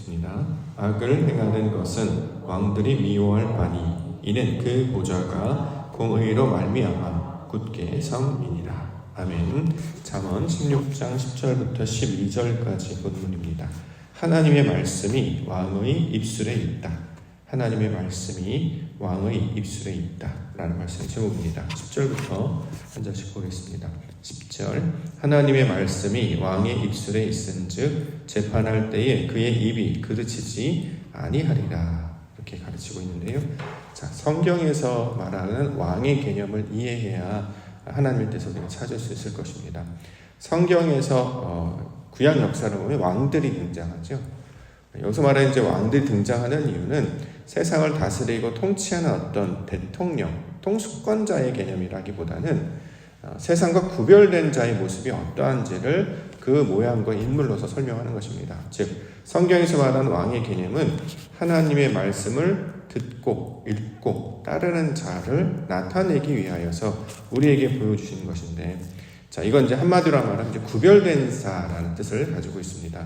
읽겠습니다. 악을 행하는 것은 왕들이 미워할 바니 이는 그 보좌가 공의로 말미암아 굳게 섬이니라. 아멘. 잠언 16장 10절부터 12절까지 본문입니다. 하나님의 말씀이 왕의 입술에 있다. 하나님의 말씀이 왕의 입술에 있다 라는 말씀의 제목입니다. 10절부터 한 절씩 보겠습니다. 10절 하나님의 말씀이 왕의 입술에 있은즉 재판할 때에 그의 입이 그르치지 아니하리라 이렇게 가르치고 있는데요. 자, 성경에서 말하는 왕의 개념을 이해해야 하나님의 뜻을 우리가 찾을 수 있을 것입니다. 성경에서 구약 역사를 보면 왕들이 등장하죠. 여기서 말하는 이제 왕들이 등장하는 이유는 세상을 다스리고 통치하는 어떤 대통령, 통수권자의 개념이라기보다는 세상과 구별된 자의 모습이 어떠한지를 그 모양과 인물로서 설명하는 것입니다. 즉 성경에서 말하는 왕의 개념은 하나님의 말씀을 듣고 읽고 따르는 자를 나타내기 위하여서 우리에게 보여주시는 것인데, 자 이건 이제 한마디로 말하면 이제 구별된 자라는 뜻을 가지고 있습니다.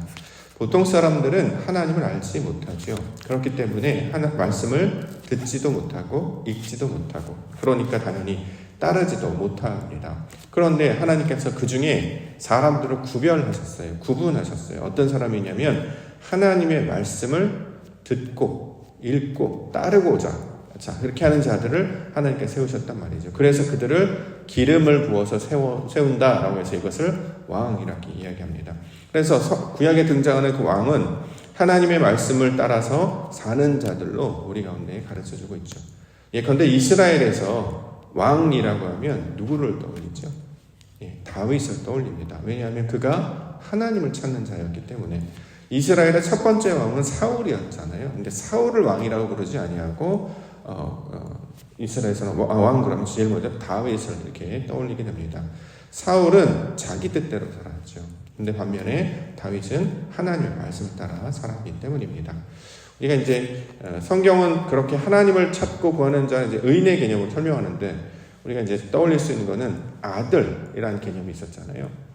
보통 사람들은 하나님을 알지 못하죠. 그렇기 때문에 말씀을 듣지도 못하고 읽지도 못하고 그러니까 당연히 따르지도 못합니다. 그런데 하나님께서 그 중에 사람들을 구별하셨어요. 구분하셨어요. 어떤 사람이냐면 하나님의 말씀을 듣고 읽고 따르고자 그렇게 하는 자들을 하나님께 세우셨단 말이죠. 그래서 그들을 기름을 부어서 세운다라고 해서 이것을 왕이라고 이야기합니다. 그래서 구약에 등장하는 그 왕은 하나님의 말씀을 따라서 사는 자들로 우리 가운데 가르쳐주고 있죠. 그런데 이스라엘에서 왕이라고 하면 누구를 떠올리죠? 다윗을 떠올립니다. 왜냐하면 그가 하나님을 찾는 자였기 때문에. 이스라엘의 첫 번째 왕은 사울이었잖아요. 근데 사울을 왕이라고 부르지 아니하고 이스라엘에서는 왕 그러면 제일 먼저 다윗을 이렇게 떠올리게 됩니다. 사울은 자기 뜻대로 살았죠. 근데 반면에 다윗은 하나님의 말씀을 따라 살았기 때문입니다. 우리가 이제 성경은 그렇게 하나님을 찾고 구하는 자 이제 의인의 개념을 설명하는데 우리가 이제 떠올릴 수 있는 것은 아들이라는 개념이 있었잖아요.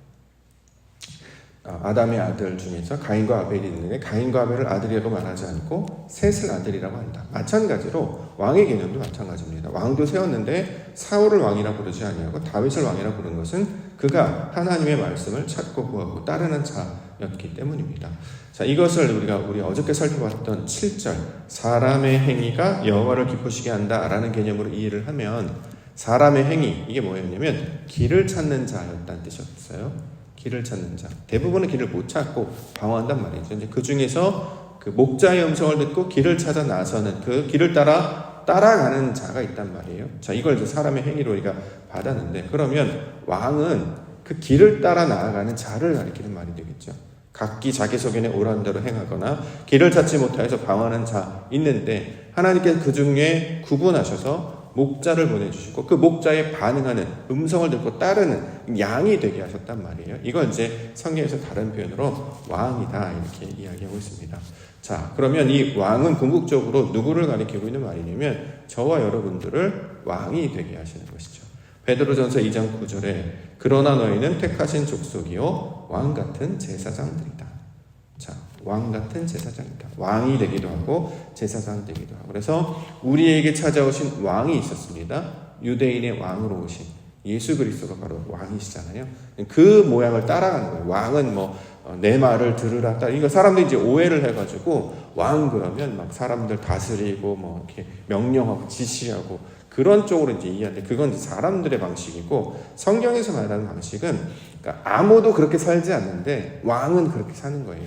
아담의 아들 중에서 가인과 아벨이 있는데 가인과 아벨을 아들이라고 말하지 않고 셋을 아들이라고 한다. 마찬가지로 왕의 개념도 마찬가지입니다. 왕도 세웠는데 사울을 왕이라고 부르지 아니하고 다윗을 왕이라고 부르는 것은 그가 하나님의 말씀을 찾고 구하고 따르는 자였기 때문입니다. 자, 이것을 우리 어저께 살펴봤던 7절 사람의 행위가 여호와를 기쁘시게 한다라는 개념으로 이해를 하면 사람의 행위 이게 뭐였냐면 길을 찾는 자였다는 뜻이었어요. 길을 찾는 자. 대부분은 길을 못 찾고 방황한단 말이죠. 이제 그 중에서 그 목자의 음성을 듣고 길을 찾아 나서는 그 길을 따라가는 자가 있단 말이에요. 자, 이걸 이제 사람의 행위로 우리가 받았는데, 그러면 왕은 그 길을 따라 나아가는 자를 가리키는 말이 되겠죠. 각기 자기 속에는 옳은 대로 행하거나 길을 찾지 못하여서 방황하는 자 있는데, 하나님께서 그 중에 구분하셔서 목자를 보내주시고 그 목자에 반응하는 음성을 듣고 따르는 양이 되게 하셨단 말이에요. 이걸 이제 성경에서 다른 표현으로 왕이다 이렇게 이야기하고 있습니다. 자, 그러면 이 왕은 궁극적으로 누구를 가리키고 있는 말이냐면 저와 여러분들을 왕이 되게 하시는 것이죠. 베드로전서 2장 9절에 그러나 너희는 택하신 족속이요 왕 같은 제사장들이다. 자, 왕 같은 제사장이다. 왕이 되기도 하고 제사장 되기도 하고. 그래서 우리에게 찾아오신 왕이 있었습니다. 유대인의 왕으로 오신 예수 그리스도가 바로 왕이시잖아요. 그 모양을 따라가는 거예요. 왕은 내 말을 들으라. 이거 사람들이 이제 오해를 해가지고 왕 그러면 막 사람들 다스리고 이렇게 명령하고 지시하고 그런 쪽으로 이제 이해하는데 그건 이제 사람들의 방식이고 성경에서 말하는 방식은 그러니까 아무도 그렇게 살지 않는데 왕은 그렇게 사는 거예요.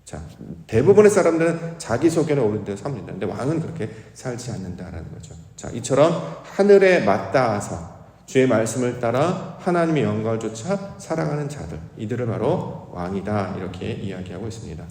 자, 대부분의 사람들은 자기 소견에 옳은 대로 삽니다. 근데 왕은 그렇게 살지 않는다라는 거죠. 자, 이처럼 하늘에 맞닿아서 주의 말씀을 따라 하나님의 영광을 쫓아 살아가는 자들, 이들을 바로 왕이다 이렇게 이야기하고 있습니다.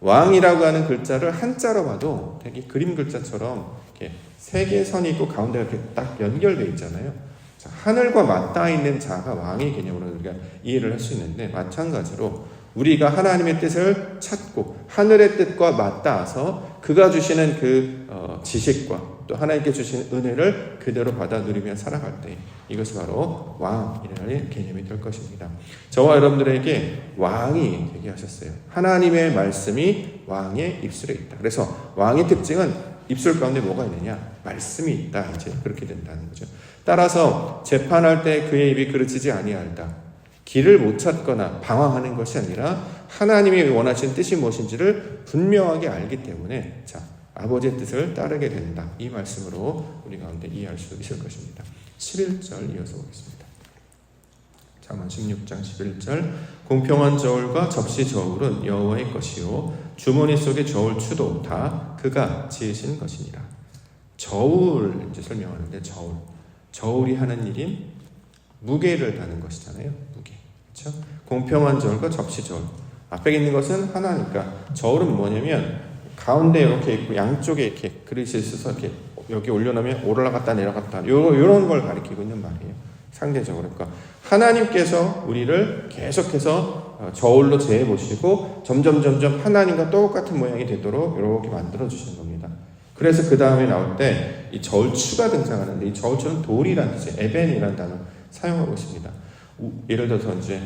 왕이라고 하는 글자를 한자로 봐도 되게 그림 글자처럼 이렇게 세 개의 선이 있고 가운데가 이렇게 딱 연결되어 있잖아요. 자, 하늘과 맞닿아 있는 자가 왕의 개념으로 우리가 이해를 할 수 있는데 마찬가지로 우리가 하나님의 뜻을 찾고 하늘의 뜻과 맞닿아서 그가 주시는 그 지식과 또 하나님께 주시는 은혜를 그대로 받아 누리며 살아갈 때 이것이 바로 왕이라는 개념이 될 것입니다. 저와 여러분들에게 왕이 되게 하셨어요. 하나님의 말씀이 왕의 입술에 있다. 그래서 왕의 특징은 입술 가운데 뭐가 있느냐? 말씀이 있다. 이제 그렇게 된다는 거죠. 따라서 재판할 때 그의 입이 그르치지 아니하다. 길을 못 찾거나 방황하는 것이 아니라 하나님이 원하시는 뜻이 무엇인지를 분명하게 알기 때문에 자, 아버지의 뜻을 따르게 된다. 이 말씀으로 우리 가운데 이해할 수 있을 것입니다. 11절 이어서 보겠습니다. 잠언 16장 11절 공평한 저울과 접시 저울은 여호와의 것이요 주머니 속의 저울 추도 다 그가 지으신 것이니라. 저울 이제 설명하는데 저울이 하는 일인 무게를 다는 것이잖아요. 무게. 그렇죠? 공평한 저울과 접시 저울. 앞에 있는 것은 하나니까 저울은 뭐냐면 가운데 이렇게 있고 양쪽에 이렇게 그릇이 있어서 이렇게 여기 올려놓으면 올라갔다 내려갔다 요런 걸 가리키고 있는 말이에요. 상대적으로. 그러니까 하나님께서 우리를 계속해서 저울로 재해 보시고 점점 하나님과 똑같은 모양이 되도록 이렇게 만들어 주시는 겁니다. 그래서 그 다음에 나올 때 이 저울추가 등장하는데 이 저울추는 돌이라는 뜻이에요. 에벤이라는 단어 사용하고 있습니다. 예를 들어서 이제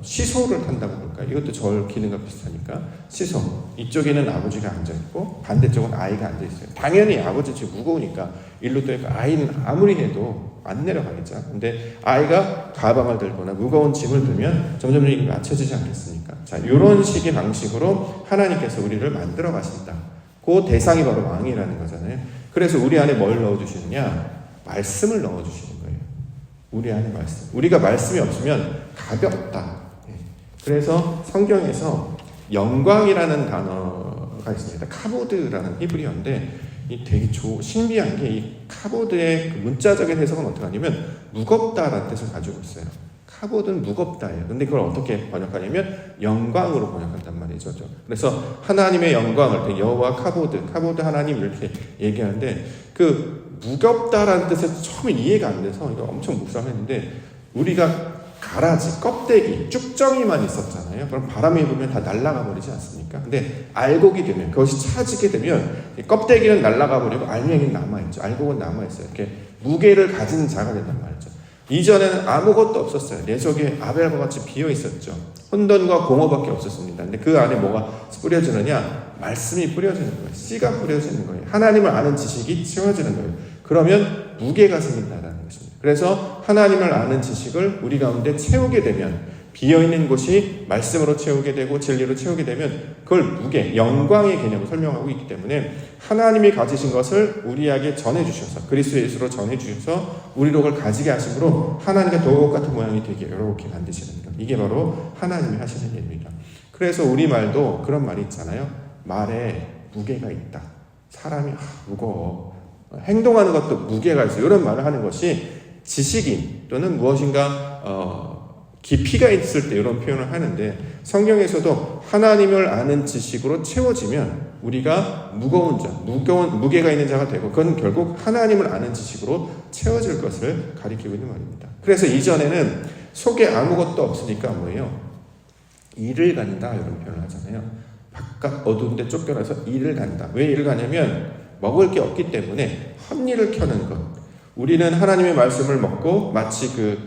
시소를 탄다고 볼까? 이것도 저울 기능과 비슷하니까 시소 이쪽에는 아버지가 앉아 있고 반대쪽은 아이가 앉아 있어요. 당연히 아버지 지금 무거우니까 일로 떠니까 아이는 아무리 해도 안 내려가겠죠. 근데 아이가 가방을 들거나 무거운 짐을 들면 점점 이게 맞춰지지 않겠습니까? 자, 이런 식의 방식으로 하나님께서 우리를 만들어 가신다. 그 대상이 바로 왕이라는 거잖아요. 그래서 우리 안에 뭘 넣어주시느냐? 말씀을 넣어주시는 거예요. 우리 안에 말씀. 우리가 말씀이 없으면 가볍다. 그래서 성경에서 영광이라는 단어가 있습니다. 카보드라는 히브리어인데 이 되게 신비한 게 이 카보드의 그 문자적인 해석은 어떻게 하냐면 무겁다라는 뜻을 가지고 있어요. 카보드는 무겁다예요. 근데 그걸 어떻게 번역하냐면 영광으로 번역한단 말이죠. 그래서 하나님의 영광을 여호와 카보드 하나님 이렇게 얘기하는데 그 무겁다라는 뜻에서 처음에 이해가 안 돼서 이거 엄청 묵상했는데 우리가 가라지, 껍데기, 쭉정이만 있었잖아요. 그럼 바람이 불면 다 날아가 버리지 않습니까? 근데 알곡이 되면 그것이 차지게 되면 껍데기는 날아가 버리고 알맹이는 남아있죠. 알곡은 남아있어요. 이렇게 무게를 가진 자가 된단 말이죠. 이전에는 아무것도 없었어요. 내 속에 아벨과 같이 비어 있었죠. 혼돈과 공허밖에 없었습니다. 근데 그 안에 뭐가 뿌려지느냐? 말씀이 뿌려지는 거예요. 씨가 뿌려지는 거예요. 하나님을 아는 지식이 채워지는 거예요. 그러면 무게가 생긴다는 것입니다. 그래서 하나님을 아는 지식을 우리 가운데 채우게 되면 비어있는 곳이 말씀으로 채우게 되고 진리로 채우게 되면 그걸 무게, 영광의 개념을 설명하고 있기 때문에 하나님이 가지신 것을 우리에게 전해주셔서 그리스도 예수로 전해주셔서 우리로 그걸 가지게 하심으로 하나님과 똑같은 모양이 되게 이렇게 만드시는 것. 이게 바로 하나님이 하시는 일입니다. 그래서 우리말도 그런 말이 있잖아요. 말에 무게가 있다. 사람이 무거워. 행동하는 것도 무게가 있어요. 이런 말을 하는 것이 지식인 또는 무엇인가 깊이가 있을 때 이런 표현을 하는데 성경에서도 하나님을 아는 지식으로 채워지면 우리가 무거운 자, 무게가 있는 자가 되고 그건 결국 하나님을 아는 지식으로 채워질 것을 가리키고 있는 말입니다. 그래서 이전에는 속에 아무것도 없으니까 뭐예요? 일을 간다 이런 표현을 하잖아요. 바깥 어두운 데 쫓겨나서 일을 간다. 왜 일을 가냐면 먹을 게 없기 때문에 헛일을 켜는 것. 우리는 하나님의 말씀을 먹고 마치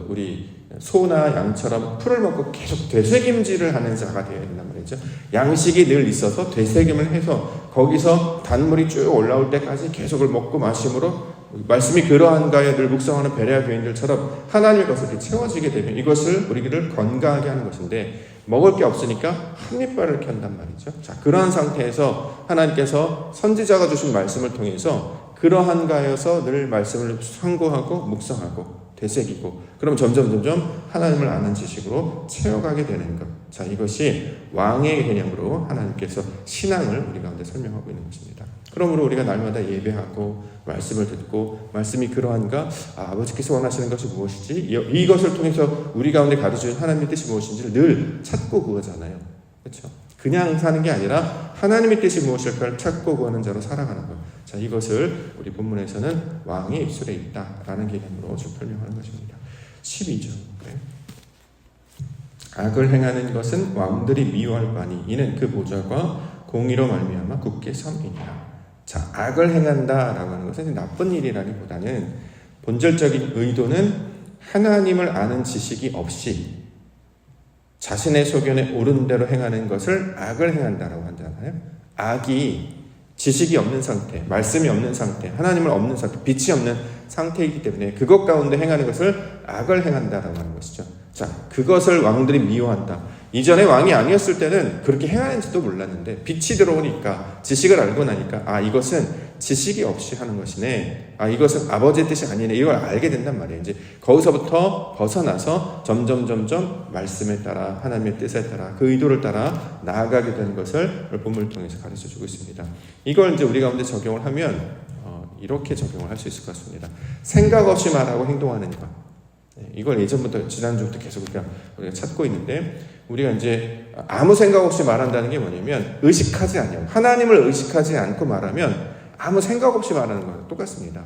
우리 소나 양처럼 풀을 먹고 계속 되새김질을 하는 자가 되어야 된단 말이죠. 양식이 늘 있어서 되새김을 해서 거기서 단물이 쭉 올라올 때까지 계속 먹고 마심으로 말씀이 그러한가에 늘 묵상하는 베레아 교인들처럼 하나님의 것을 이렇게 채워지게 되면 이것을 우리를 건강하게 하는 것인데 먹을 게 없으니까 한입발을 켠단 말이죠. 자, 그러한 상태에서 하나님께서 선지자가 주신 말씀을 통해서 그러한가에서 늘 말씀을 상고하고 묵상하고 되새기고 그럼 점점 하나님을 아는 지식으로 채워가게 되는 것. 자, 이것이 왕의 개념으로 하나님께서 신앙을 우리 가운데 설명하고 있는 것입니다. 그러므로 우리가 날마다 예배하고 말씀을 듣고 말씀이 그러한가? 아버지께서 원하시는 것이 무엇이지? 이것을 통해서 우리 가운데 가르쳐주신 하나님의 뜻이 무엇인지를 늘 찾고 구하잖아요. 그렇죠? 그냥 사는 게 아니라 하나님의 뜻이 무엇일까를 찾고 구하는 자로 살아가는 것. 자, 이것을 우리 본문에서는 왕의 입술에 있다라는 개념으로 좀 설명하는 것입니다. 12절. 네. 악을 행하는 것은 왕들이 미워할 바니 이는 그 보좌가 공의로 말미암아 굳게 섬이니라. 자, 악을 행한다라고 하는 것은 나쁜 일이라기보다는 본질적인 의도는 하나님을 아는 지식이 없이 자신의 소견에 옳은 대로 행하는 것을 악을 행한다라고 하잖아요. 악이 지식이 없는 상태, 말씀이 없는 상태, 하나님을 없는 상태, 빛이 없는 상태이기 때문에 그것 가운데 행하는 것을 악을 행한다라고 하는 것이죠. 자, 그것을 왕들이 미워한다. 이전에 왕이 아니었을 때는 그렇게 행하는지도 몰랐는데 빛이 들어오니까, 지식을 알고 나니까 이것은 지식이 없이 하는 것이네, 이것은 아버지의 뜻이 아니네, 이걸 알게 된단 말이에요. 이제 거기서부터 벗어나서 점점 말씀에 따라, 하나님의 뜻에 따라, 그 의도를 따라 나아가게 되는 것을 본문을 통해서 가르쳐주고 있습니다. 이걸 이제 우리 가운데 적용을 하면 이렇게 적용을 할 수 있을 것 같습니다. 생각 없이 말하고 행동하는 것. 이걸 예전부터, 지난주부터 계속 우리가 찾고 있는데, 우리가 이제 아무 생각 없이 말한다는 게 뭐냐면 의식하지 않아요. 하나님을 의식하지 않고 말하면 아무 생각 없이 말하는 거랑 똑같습니다.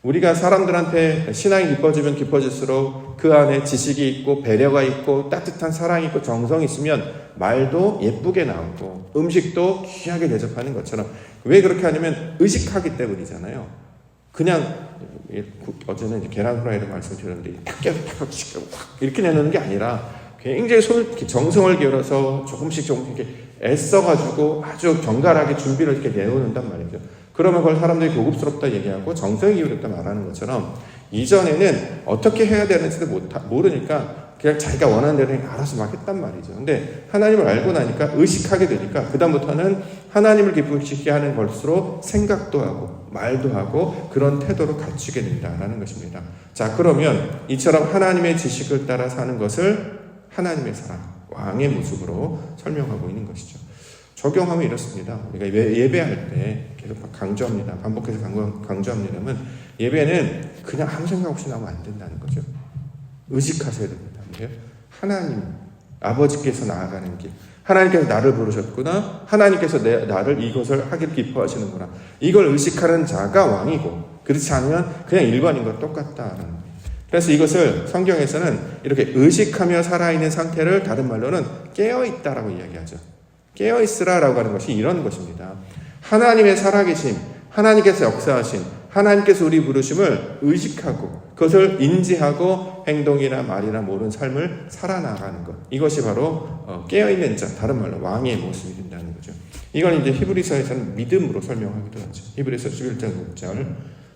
우리가 사람들한테 신앙이 깊어지면 깊어질수록 그 안에 지식이 있고 배려가 있고 따뜻한 사랑이 있고 정성이 있으면 말도 예쁘게 나오고 음식도 귀하게 대접하는 것처럼, 왜 그렇게 하냐면 의식하기 때문이잖아요. 그냥 어제는 이제 계란 후라이를 말씀드렸는데 탁 깨서 탁 이렇게 내놓는 게 아니라 굉장히 정성을 기울여서 조금씩 이렇게 애써가지고 아주 정갈하게 준비를 이렇게 내놓는단 말이죠. 그러면 그걸 사람들이 고급스럽다 얘기하고 정성이 기울였다 말하는 것처럼, 이전에는 어떻게 해야 되는지도 모르니까 그냥 자기가 원하는 대로 알아서 막 했단 말이죠. 근데 하나님을 알고 나니까 의식하게 되니까 그다음부터는 하나님을 기쁘시게 하는 것으로 생각도 하고 말도 하고 그런 태도로 갖추게 된다라는 것입니다. 자, 그러면 이처럼 하나님의 지식을 따라 사는 것을 하나님의 사랑, 왕의 모습으로 설명하고 있는 것이죠. 적용하면 이렇습니다. 우리가 예배할 때 계속 강조합니다. 반복해서 강조합니다만, 예배는 그냥 아무 생각 없이 나오면 안 된다는 거죠. 의식하셔야 됩니다. 하나님, 아버지께서 나아가는 길, 하나님께서 나를 부르셨구나, 하나님께서 나를 이것을 하기를 기뻐하시는구나, 이걸 의식하는 자가 왕이고, 그렇지 않으면 그냥 일반인과 똑같다라는 거예요. 그래서 이것을 성경에서는 이렇게 의식하며 살아있는 상태를 다른 말로는 깨어있다라고 이야기하죠. 깨어있으라라고 하는 것이 이런 것입니다. 하나님의 살아계심, 하나님께서 역사하신, 하나님께서 우리 부르심을 의식하고 그것을 인지하고 행동이나 말이나 모든 삶을 살아나가는 것, 이것이 바로 깨어있는 자, 다른 말로 왕의 모습이 된다는 거죠. 이건 이제 히브리서에서는 믿음으로 설명하기도 하죠. 히브리서 11장 6절,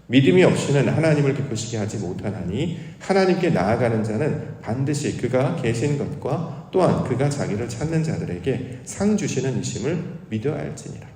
믿음이 없이는 하나님을 기쁘시게 하지 못하나니 하나님께 나아가는 자는 반드시 그가 계신 것과 또한 그가 자기를 찾는 자들에게 상 주시는 이심을 믿어야 할지니라.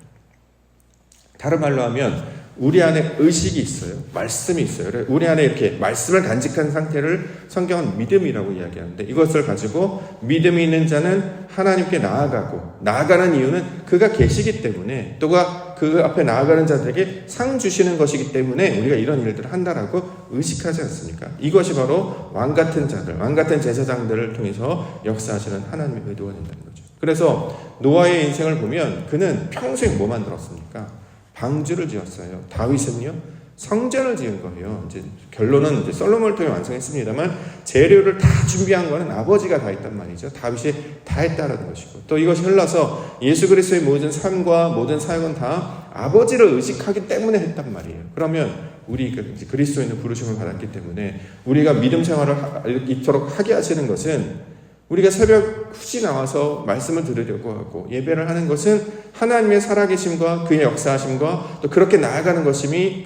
다른 말로 하면 우리 안에 의식이 있어요. 말씀이 있어요. 우리 안에 이렇게 말씀을 간직한 상태를 성경은 믿음이라고 이야기하는데, 이것을 가지고 믿음이 있는 자는 하나님께 나아가는 이유는 그가 계시기 때문에, 또가 그 앞에 나아가는 자들에게 상 주시는 것이기 때문에 우리가 이런 일들을 한다라고 의식하지 않습니까? 이것이 바로 왕같은 자들, 왕같은 제사장들을 통해서 역사하시는 하나님의 의도가 된다는 거죠. 그래서 노아의 인생을 보면 그는 평생 뭐 만들었습니까? 방주를 지었어요. 다윗은요, 성전을 지은 거예요. 이제 결론은 이제 솔로몬을 통해 완성했습니다만, 재료를 다 준비한 거는 아버지가 다 했단 말이죠. 다윗이 다 했다라는 것이고, 또 이것이 흘러서 예수 그리스도의 모든 삶과 모든 사역은 다 아버지를 의식하기 때문에 했단 말이에요. 그러면 우리 그리스도인의 부르심을 받았기 때문에 우리가 믿음 생활을 이토록 하게 하시는 것은, 우리가 새벽 굳이 나와서 말씀을 들으려고 하고 예배를 하는 것은 하나님의 살아계심과 그의 역사하심과 또 그렇게 나아가는 것이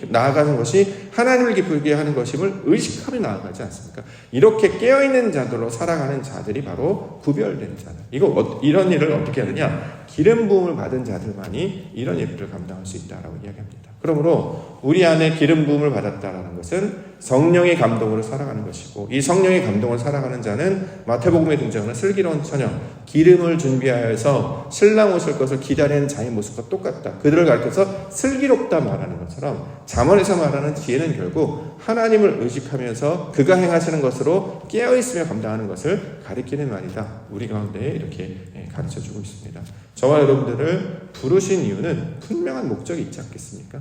하나님을 기쁘게 하는 것임을 의식하며 나아가지 않습니까? 이렇게 깨어있는 자들로 살아가는 자들이 바로 구별된 자들. 이런 일을 어떻게 하느냐? 기름 부음을 받은 자들만이 이런 예배를 감당할 수 있다라고 이야기합니다. 그러므로 우리 안에 기름 부음을 받았다라는 것은 성령의 감동으로 살아가는 것이고, 이 성령의 감동을 살아가는 자는 마태복음에 등장하는 슬기로운 처녀, 기름을 준비하여서 신랑 오실 것을 기다리는 자의 모습과 똑같다. 그들을 가르쳐서 슬기롭다 말하는 것처럼, 잠언에서 말하는 지혜는 결국 하나님을 의식하면서 그가 행하시는 것으로 깨어있으며 감당하는 것을 가리키는 말이다. 우리 가운데 이렇게 가르쳐주고 있습니다. 저와 여러분들을 부르신 이유는 분명한 목적이 있지 않겠습니까?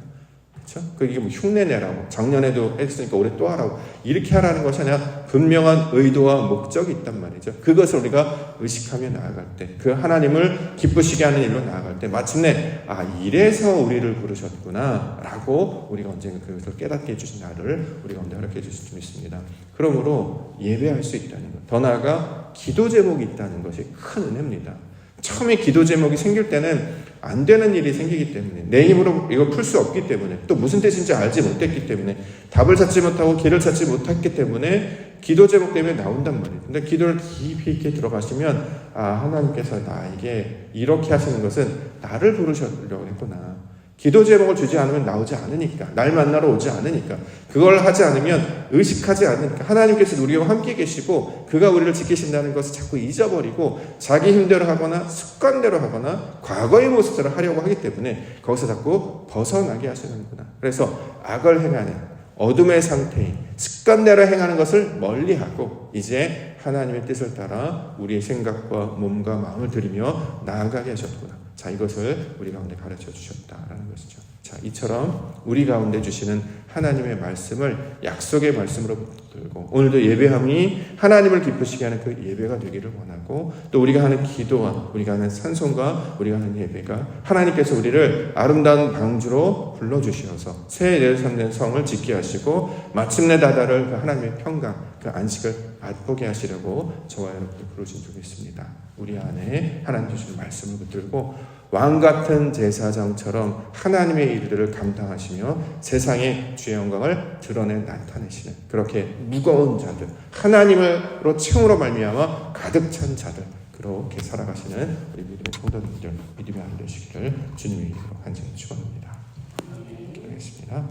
그렇죠? 그게 뭐 흉내내라고 작년에도 했으니까 올해 또 하라고 이렇게 하라는 것이 아니라 분명한 의도와 목적이 있단 말이죠. 그것을 우리가 의식하며 나아갈 때, 그 하나님을 기쁘시게 하는 일로 나아갈 때 마침내 이래서 우리를 부르셨구나 라고 우리가 언젠가 그것을 깨닫게 해주신 날을 우리가 언제 허락해 주실 줄 믿습니다. 그러므로 예배할 수 있다는 것, 더 나아가 기도 제목이 있다는 것이 큰 은혜입니다. 처음에 기도 제목이 생길 때는 안 되는 일이 생기기 때문에, 내 힘으로 이걸 풀 수 없기 때문에, 또 무슨 뜻인지 알지 못했기 때문에, 답을 찾지 못하고 길을 찾지 못했기 때문에 기도 제목 때문에 나온단 말이에요. 근데 기도를 깊이 있게 들어가시면 하나님께서 나에게 이렇게 하시는 것은 나를 부르시려고 했구나. 기도 제목을 주지 않으면 나오지 않으니까, 날 만나러 오지 않으니까, 그걸 하지 않으면 의식하지 않으니까, 하나님께서 우리와 함께 계시고 그가 우리를 지키신다는 것을 자꾸 잊어버리고 자기 힘대로 하거나 습관대로 하거나 과거의 모습대로 하려고 하기 때문에 거기서 자꾸 벗어나게 하시는구나. 그래서 악을 행하는 어둠의 상태인 습관대로 행하는 것을 멀리하고 이제 하나님의 뜻을 따라 우리의 생각과 몸과 마음을 들이며 나아가게 하셨구나. 자, 이것을 우리 가운데 가르쳐 주셨다라는 것이죠. 자, 이처럼 우리 가운데 주시는 하나님의 말씀을 약속의 말씀으로 붙들고 오늘도 예배함이 하나님을 기쁘시게 하는 그 예배가 되기를 원하고, 또 우리가 하는 기도와 우리가 하는 찬송과 우리가 하는 예배가 하나님께서 우리를 아름다운 방주로 불러주시어서 새 예루살렘 성을 짓게 하시고 마침내 다다를 그 하나님의 평강, 그 안식을 맛보게 하시려고 저와 여러분들 부르신 줄 믿습니다. 우리 안에 하나님 주시는 말씀을 붙들고 왕같은 제사장처럼 하나님의 일들을 감당하시며 세상의 주의 영광을 드러내 나타내시는 그렇게 무거운 자들, 하나님으로 칭으로 말미암아 가득 찬 자들, 그렇게 살아가시는 우리 믿음의 성도님들, 믿음의 안 되시기를 주님의 이름으로 간절히 축원합니다. 기도하겠습니다.